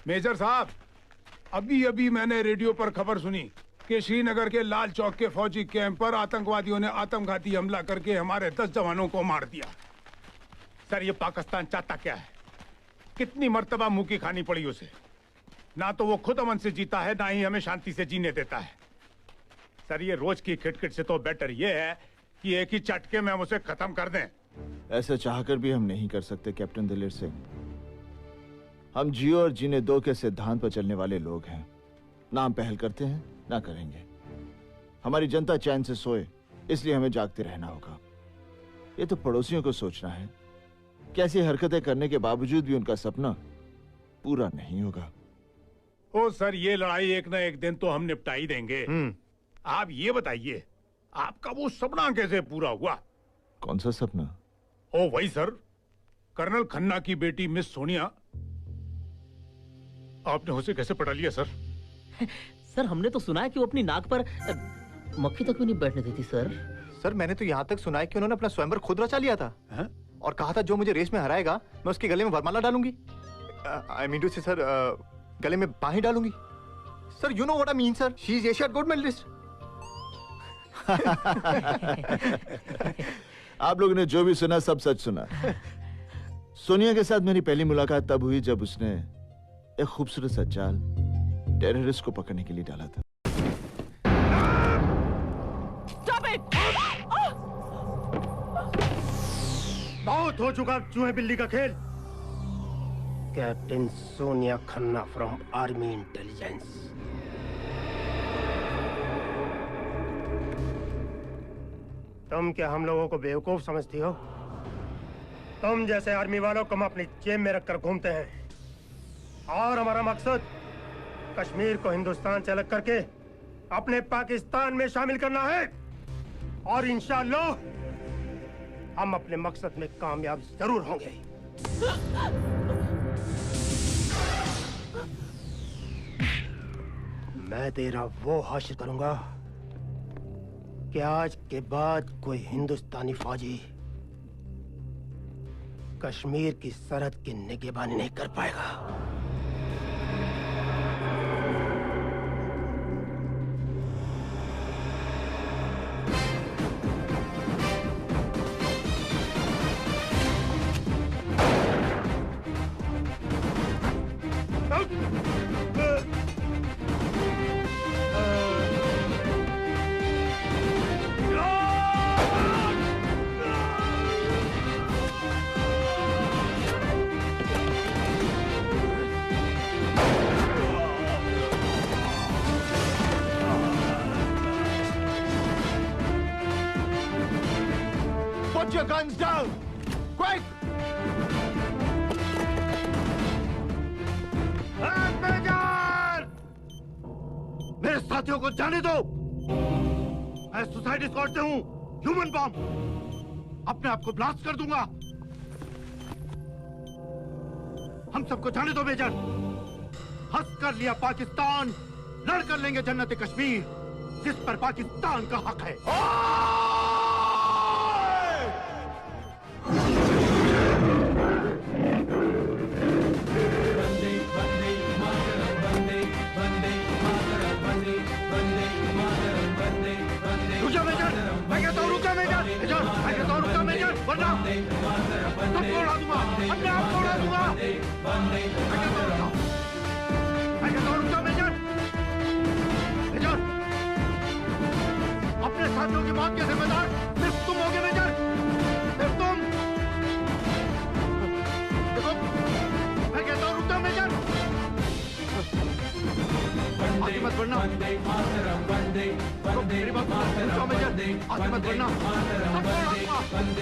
Major साहब, अभी अभी मैंने रेडियो पर खबर सुनी कि श्रीनगर के लाल चौक के फौजी कैंप पर आतंकवादियों ने आत्मघाती हमला करके हमारे 10 जवानों को मार दिया। सर, ये पाकिस्तान चाहता क्या है? कितनी मर्तबा मुंह की खानी पड़ी उसे। ना तो वो खुद अमन से जीता है, ना ही हमें शांति से जीने देता है। सर, ये रोज की खिटखिट से तो बेटर ये है कि एक ही चटके में हम उसे खत्म कर दें। ऐसा चाहकर भी हम नहीं कर सकते कैप्टन दिलेर सिंह। हम जियो और जीने दो के सिद्धांत पर चलने वाले लोग हैं। ना हम पहल करते हैं ना करेंगे। हमारी जनता चैन से सोए, इसलिए हमें जागते रहना होगा। ये तो पड़ोसियों को सोचना है कि ऐसी हरकतें करने के बावजूद भी उनका सपना पूरा नहीं होगा। ओ सर, ये लड़ाई एक ना एक दिन तो हम निपटा ही देंगे। आप ये बताइए, आपका वो सपना कैसे पूरा हुआ? कौन सा सपना? ओ वही सर, कर्नल खन्ना की बेटी मिस सोनिया। आपने उसे कैसे पटा लिया सर? सर, हमने तो सुना है कि वो अपनी नाक पर मक्खी तक भी नहीं बैठने देती सर। सर, मैंने तो यहाँ तक सुना है कि उन्होंने अपना स्वयंवर खुद रचा लिया था। और कहा था जो मुझे रेस में हराएगा मैं उसके गले में वरमाला डालूंगी। I mean to say sir, गले में बाहें डालूंगी। सर, you know what I mean sir, she is Asian gold medalist. आप लोगों ने जो भी सुना सब सच सुना। सोनिया के साथ मेरी पहली मुलाकात तब हुई जब उसने एक खूबसूरत सा जाल टेररिस्ट को पकड़ने के लिए डाला था। बहुत हो चुका चूहे बिल्ली का खेल। Captain Sonia Khanna from army intelligence. तुम क्या हम लोगों को बेवकूफ समझती हो? तुम जैसे आर्मी वालों को हम अपनी जेब में रखकर घूमते हैं, और हमारा मकसद कश्मीर को हिंदुस्तान से अलग करके अपने पाकिस्तान में शामिल करना है। और इंशाअल्लाह हम अपने मकसद में कामयाब जरूर होंगे। मैं तेरा वो हासिल करूंगा कि आज के बाद कोई हिंदुस्तानी फौजी कश्मीर की सरहद की निगरानी नहीं कर पाएगा। Put your guns down! Quick! मेरे साथियों को जाने दो। मैं सुसाइड स्क्वाड से हूँ, ह्यूमन बॉम्ब। अपने आप को ब्लास्ट कर दूंगा। हम सबको जाने दो मेजर। हंस कर लिया पाकिस्तान, लड़ कर लेंगे जन्नत कश्मीर, जिस पर पाकिस्तान का हक है। सबको उड़ा दूंगा, अपने आप को उड़ा दूंगा। रुक जाओ मेजर। मेजर, अपने साथियों की मौत के जिम्मेदार सिर्फ तुम होगे मेजर, सिर्फ तुम। देखो, मैं कहता हूँ रुक जाओ मेजर। आगे मत बढ़ना। मेरी बात सुनो, रुक जाओ मेजर, आगे मत बढ़ना। सबको उड़ा दूंगा। मैं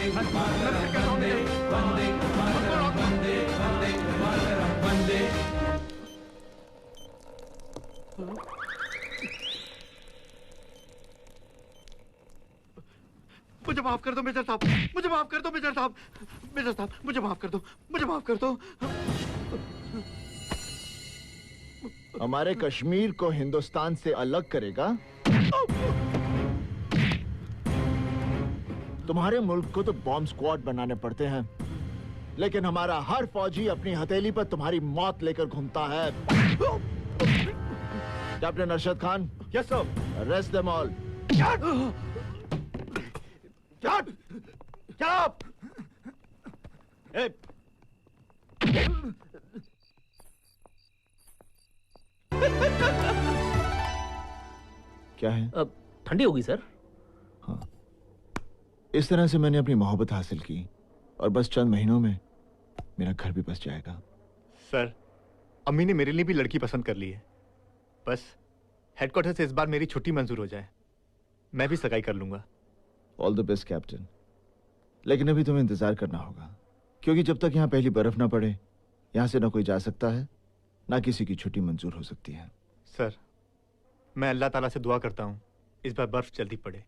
फिर कहता हूँ मेजर, सबको उड़ा दूंगा। मुझे माफ कर दो मेजर साहब, मुझे माफ कर दो मेजर साहब। मेजर साहब, मुझे माफ कर दो, मुझे माफ कर दो। हमारे कश्मीर को हिंदुस्तान से अलग करेगा? तुम्हारे मुल्क को तो बॉम्ब स्क्वाड बनाने पड़ते हैं, लेकिन हमारा हर फौजी अपनी हथेली पर तुम्हारी मौत लेकर घूमता है। Captain Arshad Khan, yes sir. Arrest them all. क्या है? अब ठंडी होगी सर। हाँ, इस तरह से मैंने अपनी मोहब्बत हासिल की और बस चंद महीनों में मेरा घर भी बस जाएगा। सर, अम्मी ने मेरे लिए भी लड़की पसंद कर ली है। बस हेडक्वार्टर से इस बार मेरी छुट्टी मंजूर हो जाए, मैं भी सगाई कर लूंगा। All the best captain. लेकिन अभी तुम्हें इंतजार करना होगा, क्योंकि जब तक यहाँ पहली बर्फ ना पड़े यहाँ से ना कोई जा सकता है, ना किसी की छुट्टी मंजूर हो सकती है। सर, मैं अल्लाह ताला से दुआ करता हूँ इस बार बर्फ जल्दी पड़े।